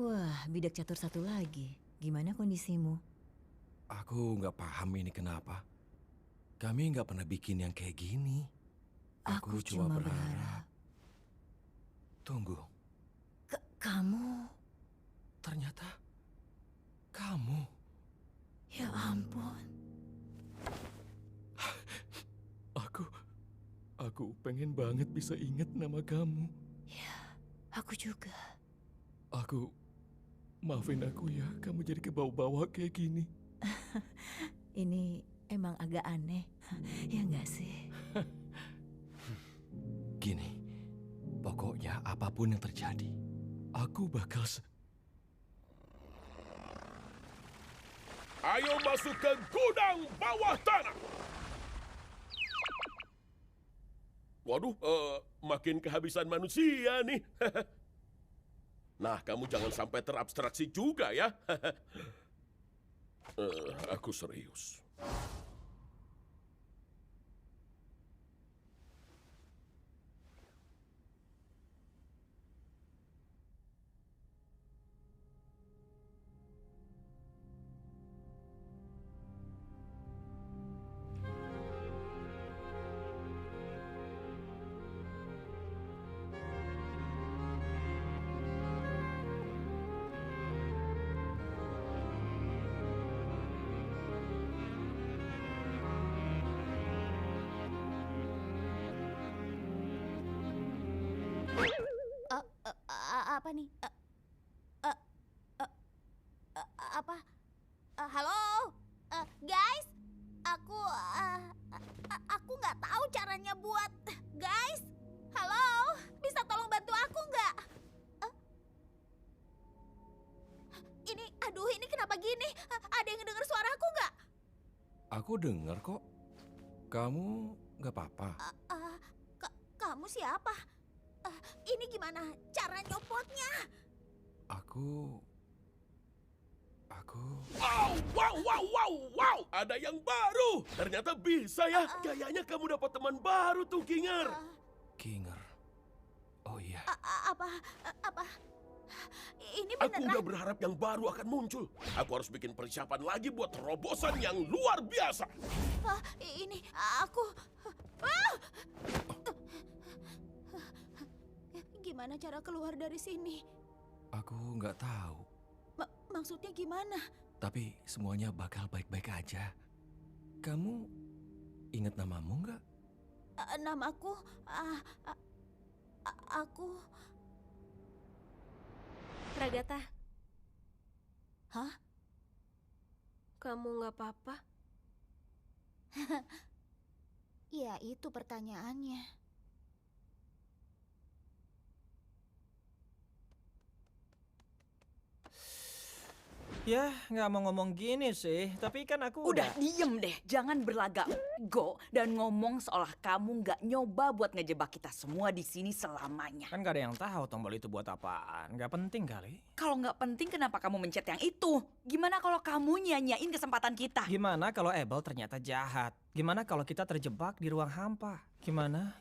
Wah, bidak catur satu lagi. Gimana kondisimu? Aku nggak paham ini kenapa. Kami nggak pernah bikin yang kayak gini. Aku cuma berharap. Tunggu, Kamu? ternyata kamu. Ya ampun. Aku pengen banget bisa ingat nama kamu. Ya, aku juga. Maafin aku ya, kamu jadi kebawa-bawa kayak gini. Ini emang agak aneh. Ya nggak sih? Gini, pokoknya apapun yang terjadi, aku bakal Ayo masuk ke gudang bawah tanah. Waduh, makin kehabisan manusia nih. Nah, kamu jangan sampai terabstraksi juga ya. Aku serius. Apa nih? Apa? Halo? Guys? Aku nggak tahu caranya buat... Guys? Halo? Bisa tolong bantu aku nggak? Ini kenapa gini? Ada yang dengar suara aku nggak? Aku dengar kok. Kamu nggak apa-apa. Kamu siapa? Ini gimana cara nyopotnya? Aku... Wow. Ada yang baru. Ternyata bisa ya. Kayaknya kamu dapat teman baru tuh, Kinger. Kinger. Oh iya. Apa? Ini Aku beneran? udah berharap yang baru akan muncul. Aku harus bikin persiapan lagi buat terobosan yang luar biasa. Ini aku... Ah! Gimana cara keluar dari sini? Aku nggak tahu. Maksudnya gimana? Tapi semuanya bakal baik-baik aja. Kamu ingat namamu nggak? Namaku... aku... Ragatha. Hah? Kamu nggak apa-apa? Ya, itu pertanyaannya. Ya, nggak mau ngomong gini sih, tapi kan aku Udah diem deh, jangan berlagak go dan ngomong seolah kamu nggak nyoba buat ngejebak kita semua di sini selamanya. Kan gak ada yang tahu tombol itu buat apaan. Nggak penting kali. Kalau nggak penting kenapa kamu mencet yang itu? Gimana kalau kamu nyanyain kesempatan kita? Gimana kalau Abel ternyata jahat? Gimana kalau kita terjebak di ruang hampa? Gimana?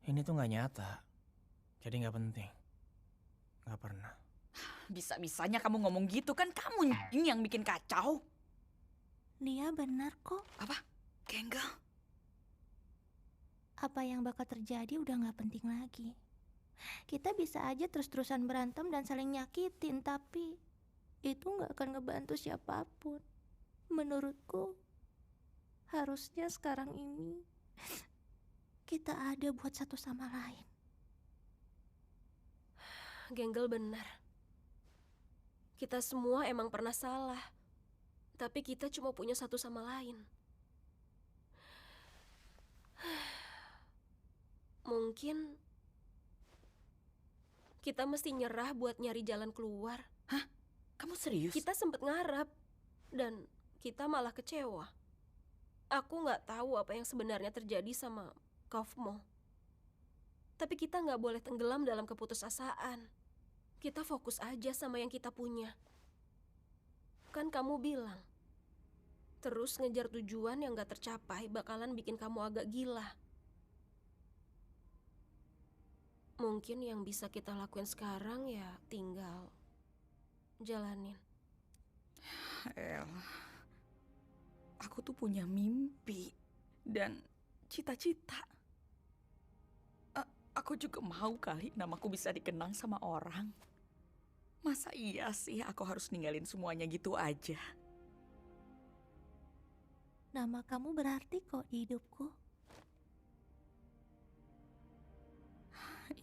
Ini tuh nggak nyata. Jadi nggak penting. Nggak pernah. Bisa-bisanya kamu ngomong gitu kan kamu yang bikin kacau. Nia benar kok. Apa? Genggal? Apa yang bakal terjadi udah nggak penting lagi. Kita bisa aja terus-terusan berantem dan saling nyakitin, tapi itu nggak akan ngebantu siapapun. Menurutku, harusnya sekarang ini kita ada buat satu sama lain. Genggel benar. Kita semua emang pernah salah. Tapi kita cuma punya satu sama lain. Mungkin kita mesti nyerah buat nyari jalan keluar. Hah? Kamu serius? Kita sempet ngarap. Dan kita malah kecewa. Aku nggak tahu apa yang sebenarnya terjadi sama Kaufmo. Tapi kita nggak boleh tenggelam dalam keputusasaan. Kita fokus aja sama yang kita punya. Kan kamu bilang, terus ngejar tujuan yang gak tercapai bakalan bikin kamu agak gila. Mungkin yang bisa kita lakuin sekarang ya tinggal jalanin. Aku tuh punya mimpi dan cita-cita. Aku juga mau kali namaku bisa dikenang sama orang. Masa iya sih aku harus ninggalin semuanya gitu aja? Nama kamu berarti kok di hidupku.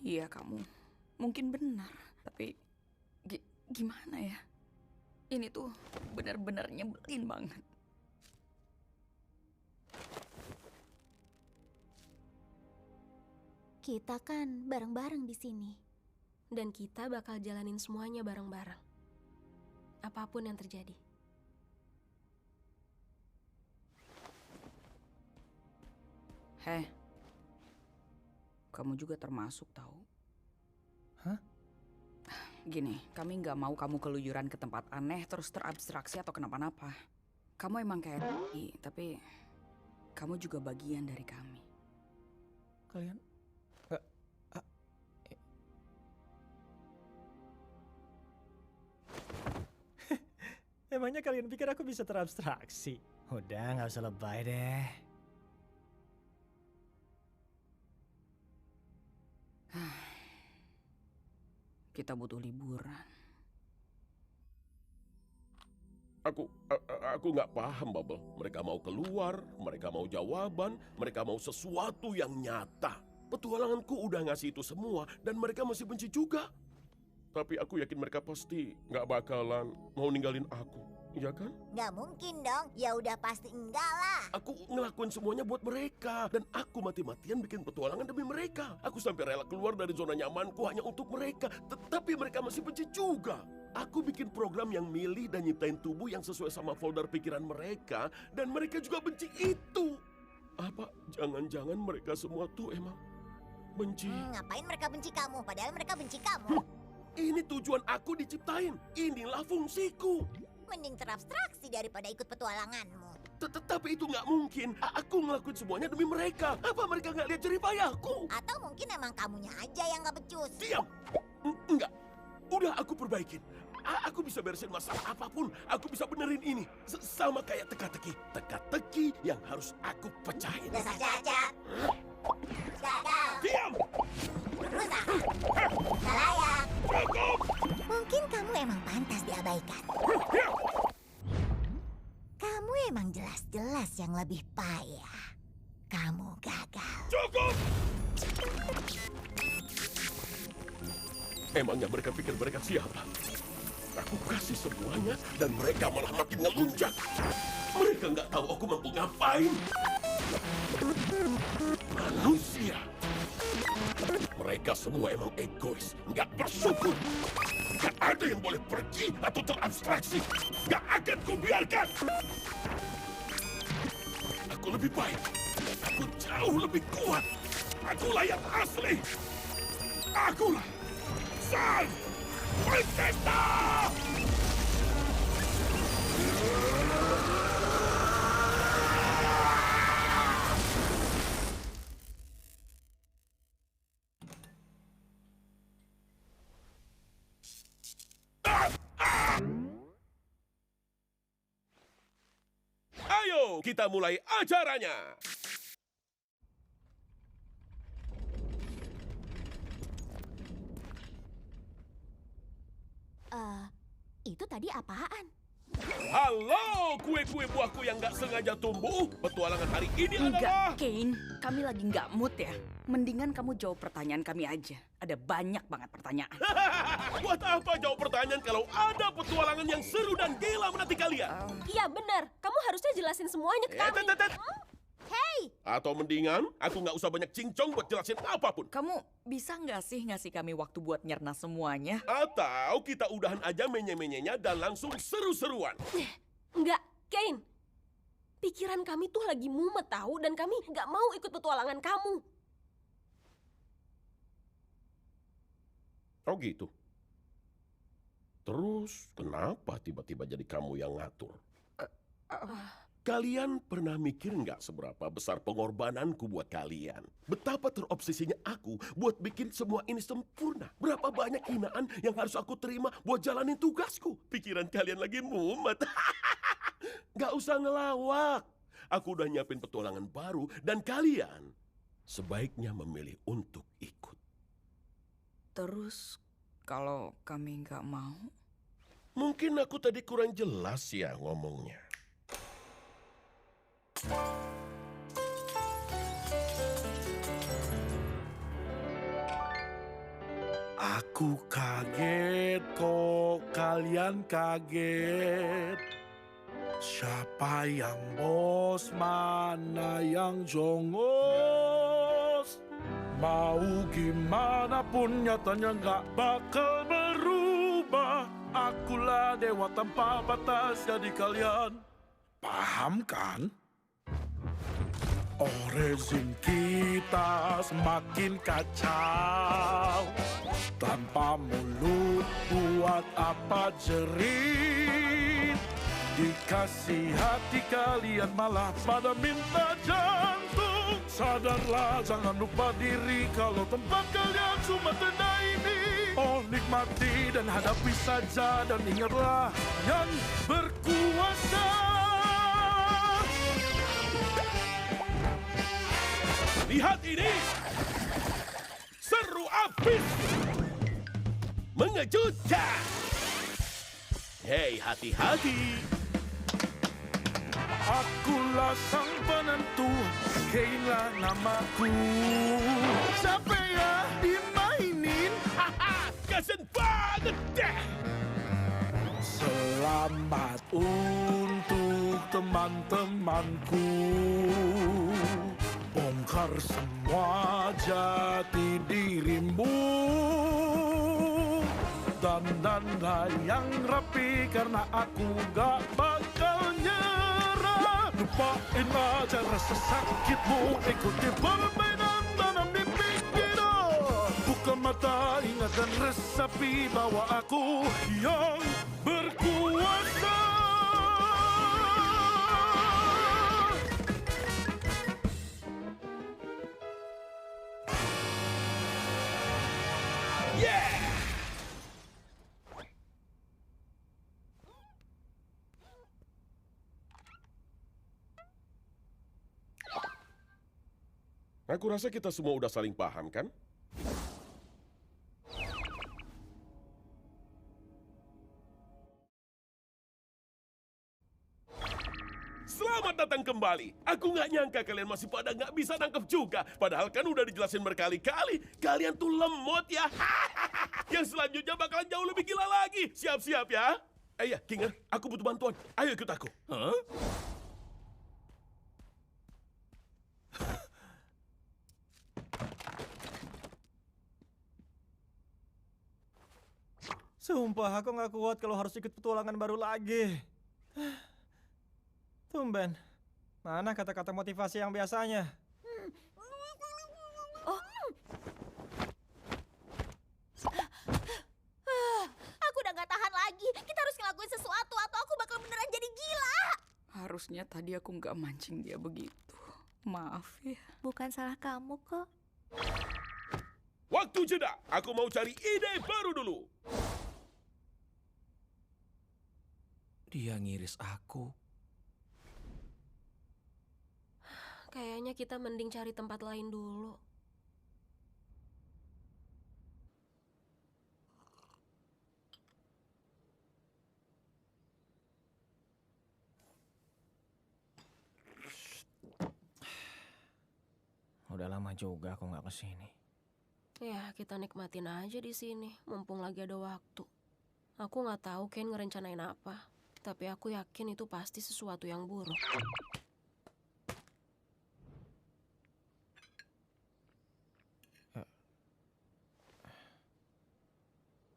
Iya kamu, mungkin benar. Tapi gimana ya? Ini tuh benar-benar nyebelin banget. Kita kan bareng-bareng di sini. Dan kita bakal jalanin semuanya bareng-bareng. Apapun yang terjadi. Heh, kamu juga termasuk tahu. Hah? Gini, kami nggak mau kamu keluyuran ke tempat aneh terus terabstraksi atau kenapa-napa. Kamu emang kayak tapi kamu juga bagian dari kami. Kalian emangnya kalian pikir aku bisa terabstraksi? Udah, nggak usah lebay deh. Kita butuh liburan. Aku nggak paham, Bubble. Mereka mau keluar, mereka mau jawaban, mereka mau sesuatu yang nyata. Petualanganku udah ngasih itu semua, dan mereka masih benci juga. Tapi aku yakin mereka pasti nggak bakalan mau ninggalin aku, iya kan? Nggak mungkin dong, ya udah pasti enggak lah. Aku ngelakuin semuanya buat mereka, dan aku mati-matian bikin petualangan demi mereka. Aku sampai rela keluar dari zona nyamanku hanya untuk mereka, tetapi mereka masih benci juga. Aku bikin program yang milih dan nyiptain tubuh yang sesuai sama folder pikiran mereka, dan mereka juga benci itu. Apa jangan-jangan mereka semua tuh emang benci? Ngapain mereka benci kamu, padahal mereka benci kamu. Ini tujuan aku diciptain, inilah fungsiku. Mending terabstraksi daripada ikut petualanganmu. Tetapi itu nggak mungkin. Aku ngelakuin semuanya demi mereka. Apa mereka nggak lihat jerih payahku? Atau mungkin emang kamunya aja yang nggak becus. Diam! Enggak. Udah aku perbaikin. Aku bisa beresin masalah apapun. Aku bisa benerin ini. Sama kayak teka-teki. Teka-teki yang harus aku pecahin. Dasar cacat. Gagal. Diam! Rusak. Layak. Cukup! Mungkin kamu emang pantas diabaikan. Kamu emang jelas-jelas yang lebih payah. Kamu gagal. Cukup! Emangnya mereka pikir mereka siapa? Aku kasih semuanya dan mereka malah makin ngelunjak. Mereka nggak tahu aku mampu ngapain. Manusia. Mereka semua emang egois, nggak bersyukur. Nggak ada yang boleh pergi atau terabstraksi. Nggak akan kubiarkan. Aku lebih baik. Aku jauh lebih kuat. Akulah yang asli. Akulah Sang Pencipta! Ayo, kita mulai acaranya. Itu tadi apaan? Halo, kue-kue buahku yang nggak sengaja tumbuh. Petualangan hari ini Enggak, adalah... Kane. Kami lagi nggak mood ya. Mendingan kamu jawab pertanyaan kami aja. Ada banyak banget pertanyaan. Buat apa jawab pertanyaan kalau ada petualangan yang seru dan gila menanti kalian? Iya benar, kamu harusnya jelasin semuanya ke kami. Atau mendingan, aku nggak usah banyak cincong buat jelasin apapun. Kamu bisa nggak sih ngasih kami waktu buat nyerna semuanya? Atau kita udahan aja menye-menyenya dan langsung seru-seruan. Enggak, Kane. Pikiran kami tuh lagi mumet tahu dan kami nggak mau ikut petualangan kamu. Oh gitu. Terus kenapa tiba-tiba jadi kamu yang ngatur? Kalian pernah mikir nggak seberapa besar pengorbananku buat kalian? Betapa terobsesinya aku buat bikin semua ini sempurna. Berapa banyak hinaan yang harus aku terima buat jalanin tugasku. Pikiran kalian lagi mumet. Nggak usah ngelawak. Aku udah nyiapin petualangan baru dan kalian sebaiknya memilih untuk ikut. Terus kalau kami nggak mau? Mungkin aku tadi kurang jelas ya ngomongnya. Aku kaget kok, kalian kaget. Siapa yang bos, mana yang jongos? Mau gimana pun nyatanya gak bakal berubah. Akulah dewa tanpa batas, jadi kalian paham kan? Oh, rezim kita semakin kacau. Tanpa mulut buat apa jerit. Dikasih hati kalian malah pada minta jantung. Sadarlah jangan lupa diri kalau tempat kalian cuma tenda ini. Oh, nikmati dan hadapi saja dan ingatlah yang berkuasa. Lihat ini! Seru abis! Mengejutkan! Hei, hati-hati! Akulah sang penentu, Kane-lah namaku. Siapa ya dimainin? Haha, kasian banget deh! Selamat untuk teman-temanku. Bongkar semua jati dirimu. Dandanlah yang rapi karena aku gak bakal nyerah. Lupain aja rasa sakitmu, ikuti permainan tanam di pikiran. Buka mata, ingat dan resapi bahwa aku yang berkuasa. Yeah! Aku rasa kita semua udah saling paham, kan? Selamat datang kembali. Aku nggak nyangka kalian masih pada nggak bisa nangkep juga. Padahal kan udah dijelasin berkali-kali. Kalian tuh lemot ya. Yang selanjutnya bakalan jauh lebih gila lagi. Siap-siap ya. Ya, Kinger, aku butuh bantuan. Ayo ikut aku. Hah? Sumpah, aku nggak kuat kalau harus ikut petualangan baru lagi. Tumben. Mana kata-kata motivasi yang biasanya? Aku udah gak tahan lagi. Kita harus ngelakuin sesuatu atau aku bakal beneran jadi gila. Harusnya tadi aku nggak mancing dia begitu. Maaf ya. Bukan salah kamu kok. Waktu jeda, aku mau cari ide baru dulu. Dia ngiris aku. Kayaknya kita mending cari tempat lain dulu. Udah lama juga aku nggak kesini. Ya, kita nikmatin aja di sini, mumpung lagi ada waktu. Aku nggak tahu Ken ngerencanain apa, tapi aku yakin itu pasti sesuatu yang buruk.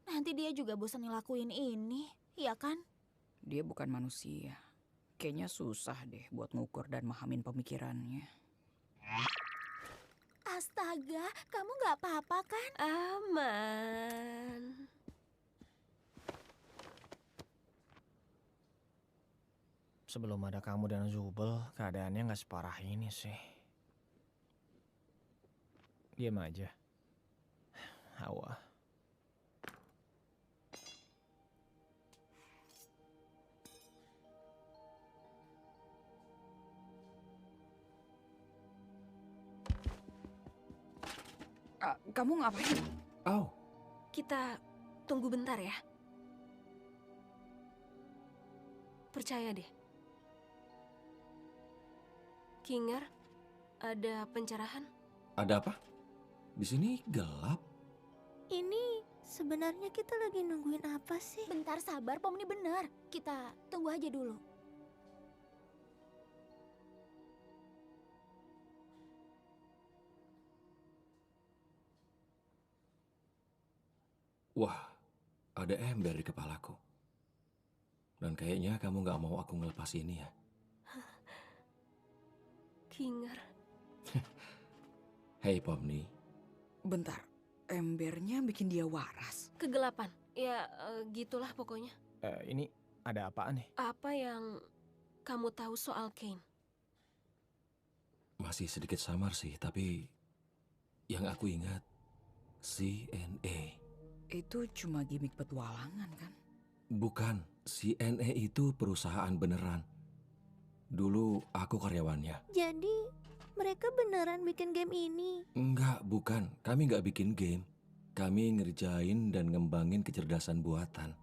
Nanti dia juga bosan ngelakuin ini, iya kan? Dia bukan manusia. Kayaknya susah deh buat ngukur dan mahamin pemikirannya. Astaga, kamu gak apa-apa kan? Aman. Sebelum ada kamu dan Zubel, keadaannya nggak separah ini sih. Diam aja. Hawa. Kamu ngapain? Oh, Kita tunggu bentar ya. Percaya deh. Kinger, ada pencerahan? ada apa? Di sini gelap. Ini sebenarnya kita lagi nungguin apa sih? Bentar sabar, Pomni bener. Kita tunggu aja dulu. Wah, ada ember di kepalaku. Dan kayaknya kamu nggak mau aku ngelepas ini ya. Kinger. Hei Pomni, Bentar, embernya bikin dia waras. Kegelapan. Ya, gitulah pokoknya. Ini ada apaan nih? Apa yang kamu tahu soal Kane? masih sedikit samar sih, tapi yang aku ingat, CNA. Itu cuma gimmick petualangan kan? Bukan, CNA itu perusahaan beneran. Dulu aku karyawannya. Jadi, mereka beneran bikin game ini? Enggak, bukan. Kami nggak bikin game. Kami ngerjain dan ngembangin kecerdasan buatan.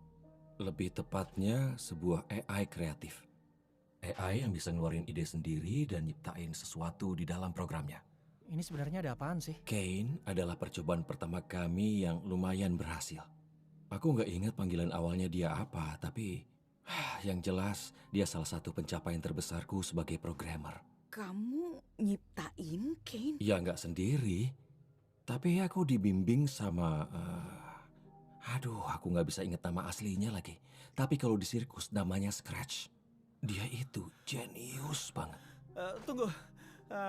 Lebih tepatnya sebuah AI kreatif. AI yang bisa ngeluarin ide sendiri dan nyiptain sesuatu di dalam programnya. Ini sebenarnya ada apaan sih? Kane adalah percobaan pertama kami yang lumayan berhasil. Aku nggak ingat panggilan awalnya dia apa, tapi yang jelas dia salah satu pencapaian terbesarku sebagai programmer. Kamu nyiptain Kane? Ya nggak sendiri, tapi aku dibimbing sama... aku nggak bisa ingat nama aslinya lagi. Tapi kalau di sirkus namanya Scratch. Dia itu jenius banget. Tunggu.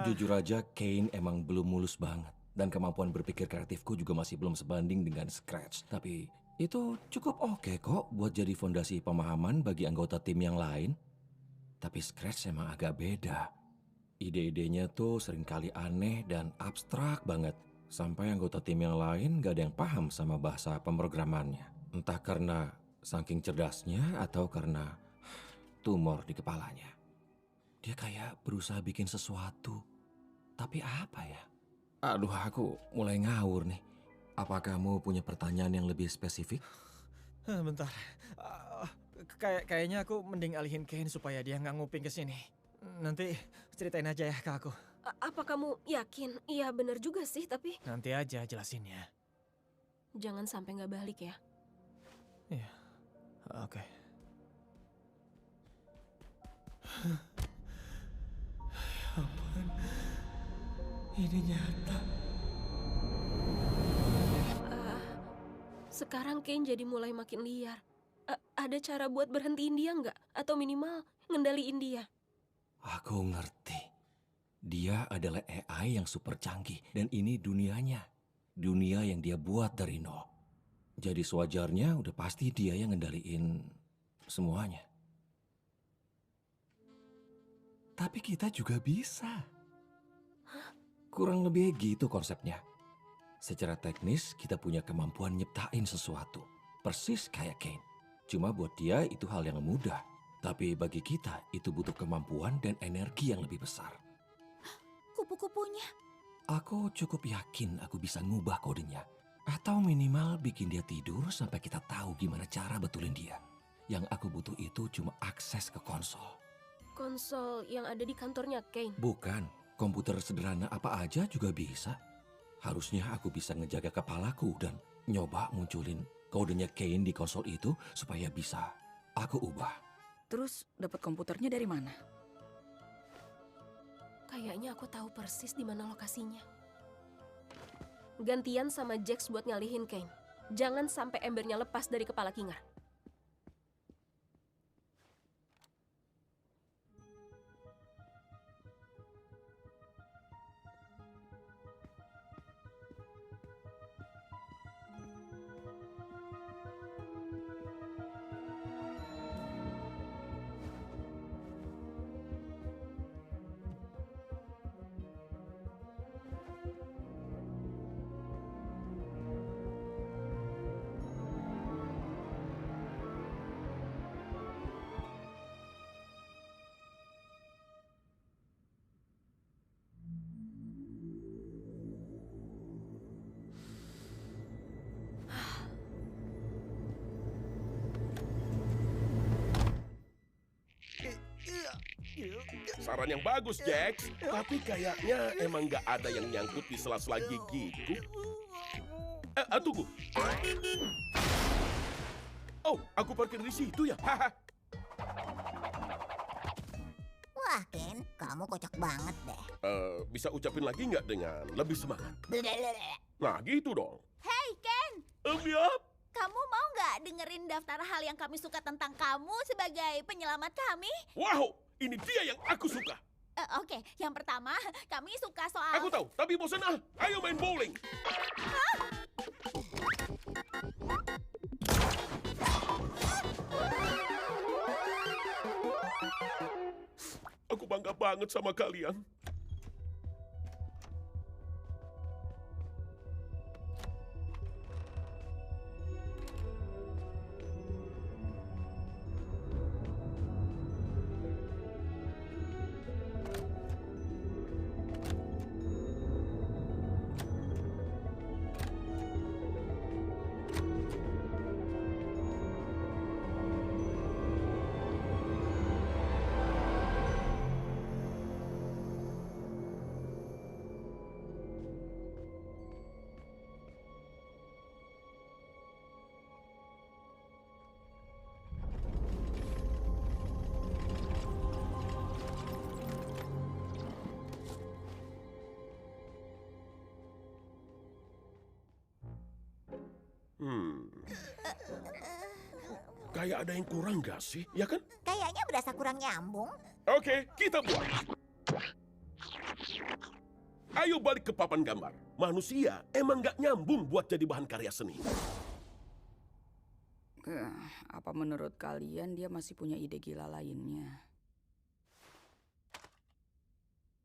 Jujur aja Kane emang belum mulus banget. Dan kemampuan berpikir kreatifku juga masih belum sebanding dengan Scratch. Tapi itu cukup oke kok buat jadi fondasi pemahaman bagi anggota tim yang lain. Tapi Scratch emang agak beda. Ide-idenya tuh seringkali aneh dan abstrak banget. Sampai anggota tim yang lain gak ada yang paham sama bahasa pemrogramannya. Entah karena saking cerdasnya atau karena tumor di kepalanya. Dia kayak berusaha bikin sesuatu. Tapi apa ya? Aduh, aku mulai ngawur nih. Apa kamu punya pertanyaan yang lebih spesifik? Bentar. Kayaknya aku mending alihin Kane supaya dia nggak nguping ke sini. Nanti ceritain aja ya ke aku. Apa kamu yakin? Iya benar juga sih, tapi... Nanti aja jelasinnya. Jangan sampai nggak balik ya. Iya, oke. Ya ampun, ini nyata. Sekarang Kane jadi mulai makin liar. Ada cara buat berhentiin dia nggak? Atau minimal ngendaliin dia? Aku ngerti. Dia adalah AI yang super canggih. Dan ini dunianya. Dunia yang dia buat dari nol. Jadi sewajarnya udah pasti dia yang ngendaliin semuanya. Tapi kita juga bisa. Kurang lebih gitu konsepnya. Secara teknis kita punya kemampuan nyiptain sesuatu. Persis kayak Kane. Cuma buat dia itu hal yang mudah. Tapi bagi kita itu butuh kemampuan dan energi yang lebih besar. Kupu-kupunya. Aku cukup yakin aku bisa ngubah kodenya. Atau minimal bikin dia tidur sampai kita tahu gimana cara betulin dia. Yang aku butuh itu cuma akses ke konsol. Konsol yang ada di kantornya Kane? Bukan, komputer sederhana apa aja juga bisa. Harusnya aku bisa ngejaga kepalaku dan nyoba munculin kodenya Kane di konsol itu supaya bisa aku ubah. Terus dapat komputernya dari mana? Kayaknya aku tahu persis di mana lokasinya. Gantian sama Jax buat ngalihin Kane. Jangan sampai embernya lepas dari kepala Kingar. Saran yang bagus, Jax. Tapi kayaknya emang nggak ada yang nyangkut di sela-sela gigiku. Tunggu. Oh, aku parkir di situ ya. Haha. Wah, Ken, kamu kocak banget deh. Bisa ucapin lagi nggak dengan lebih semangat? Nah, gitu dong. Hey Ken, Ya. kamu mau nggak dengerin daftar hal yang kami suka tentang kamu sebagai penyelamat kami? Wow, ini dia yang aku suka. Oke, yang pertama kami suka soal... Aku tahu, tapi bosan ah. Ayo main bowling. Aku bangga banget sama kalian. Kayak ada yang kurang gak sih? Ya kan? Kayaknya berasa kurang nyambung. Oke, kita buat. Ayo balik ke papan gambar. Manusia emang gak nyambung buat jadi bahan karya seni. Apa menurut kalian dia masih punya ide gila lainnya?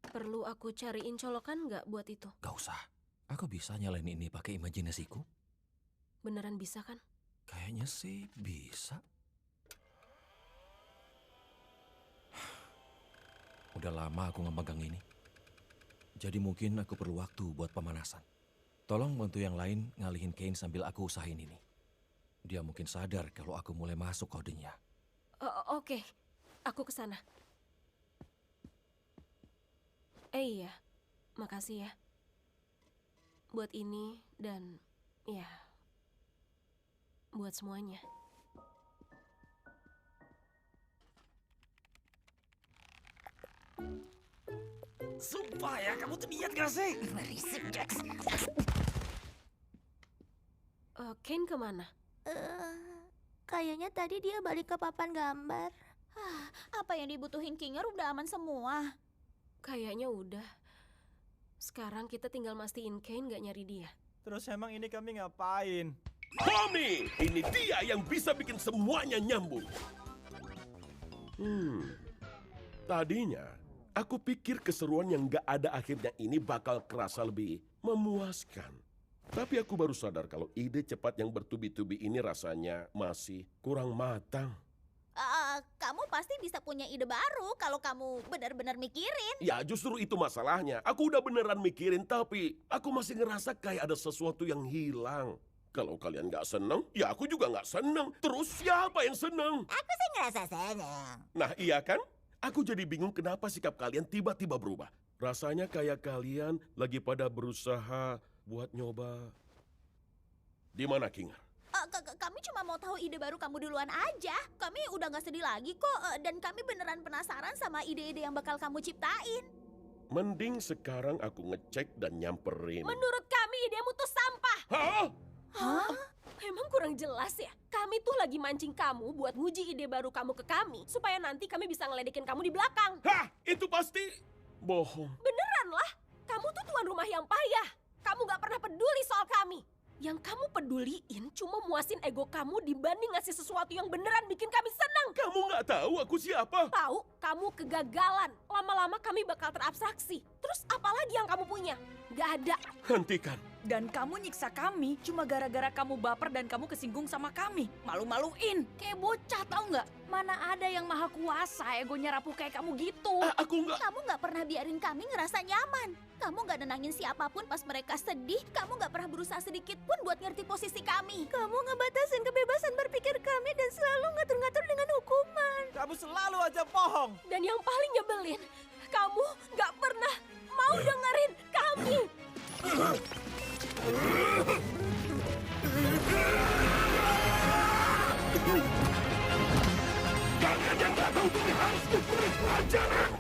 Perlu aku cariin colokan nggak buat itu? Gak usah. Aku bisa nyalain ini pakai imajinasiku. Beneran bisa kan? Kayaknya sih bisa. Udah lama aku nggak megang ini. Jadi mungkin aku perlu waktu buat pemanasan. Tolong bantu yang lain ngalihin Kane sambil aku usahain ini. Dia mungkin sadar kalau aku mulai masuk kodenya. Oke, aku kesana. Iya, makasih ya. Buat ini dan ya, buat semuanya. Sumpah ya, kamu tuh niat gak sih? Kane kemana? Kayaknya tadi dia balik ke papan gambar. Apa yang dibutuhin Kinger udah aman semua. Kayaknya udah. Sekarang kita tinggal mastiin Kane gak nyari dia. Terus emang ini kami ngapain? Tommy, ini dia yang bisa bikin semuanya nyambung. Tadinya aku pikir keseruan yang gak ada akhirnya ini bakal kerasa lebih memuaskan. Tapi aku baru sadar kalau ide cepat yang bertubi-tubi ini rasanya masih kurang matang. Kamu pasti bisa punya ide baru kalau kamu benar-benar mikirin. Ya justru itu masalahnya. Aku udah beneran mikirin tapi aku masih ngerasa kayak ada sesuatu yang hilang. Kalau kalian gak seneng, ya aku juga gak seneng. Terus siapa yang seneng? Aku sih ngerasa seneng. Nah iya kan? Aku jadi bingung kenapa sikap kalian tiba-tiba berubah. Rasanya kayak kalian lagi pada berusaha buat nyoba. Di mana Kinger? Kami cuma mau tahu ide baru kamu duluan aja. Kami udah gak sedih lagi kok. Dan kami beneran penasaran sama ide-ide yang bakal kamu ciptain. Mending sekarang aku ngecek dan nyamperin. Menurut kami idemu tuh sampah. Hah? Emang kurang jelas ya? Kami tuh lagi mancing kamu buat nguji ide baru kamu ke kami. Supaya nanti kami bisa ngeledekin kamu di belakang. Hah? Itu pasti bohong. Beneran lah. Kamu tuh tuan rumah yang payah. Kamu gak pernah peduli soal kami. Yang kamu peduliin cuma muasin ego kamu dibanding ngasih sesuatu yang beneran bikin kami senang. Kamu nggak tahu aku siapa? Tahu, kamu kegagalan. Lama-lama kami bakal terabstraksi. Terus apa lagi yang kamu punya? Gak ada. Hentikan. Dan kamu nyiksa kami cuma gara-gara kamu baper dan kamu kesinggung sama kami. Malu-maluin. Kayak bocah tau nggak? Mana ada yang maha kuasa egonya rapuh kayak kamu gitu. Aku nggak. Kamu gak pernah biarin kami ngerasa nyaman. Kamu gak nenangin siapapun pas mereka sedih. Kamu gak pernah berusaha sedikit pun buat ngerti posisi kami. Kamu ngebatasin kebebasan berpikir kami dan selalu ngatur-ngatur dengan hukuman. Kamu selalu aja bohong. Dan yang paling nyebelin, kamu gak pernah mau dengerin kami. Kalian yang nggak tahu ini harus diberi pelajaran.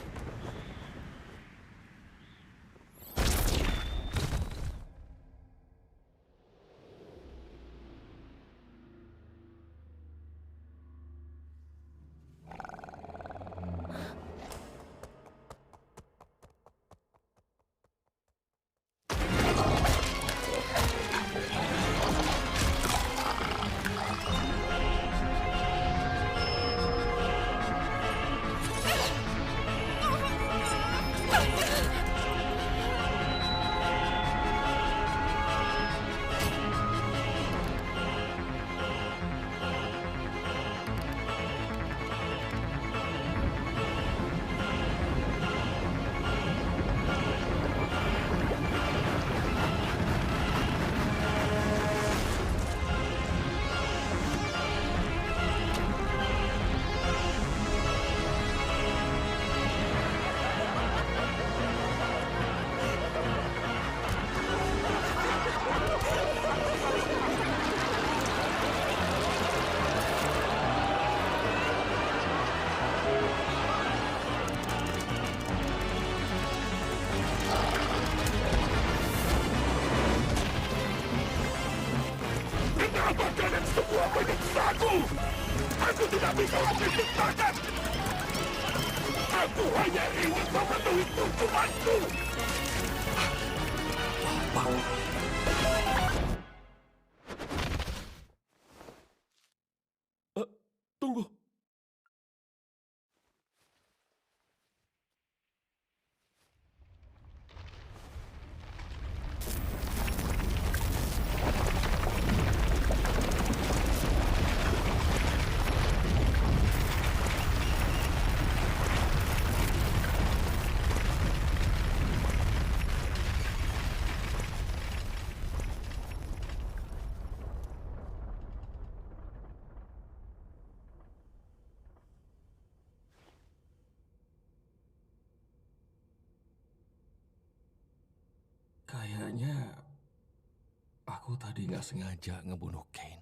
Kenapa kalian semua menyiksaku? Aku tidak bisa menciptakan. Aku hanya ingin memenuhi tujuanku. Tunggu. Kayaknya aku tadi nggak sengaja ngebunuh Kane.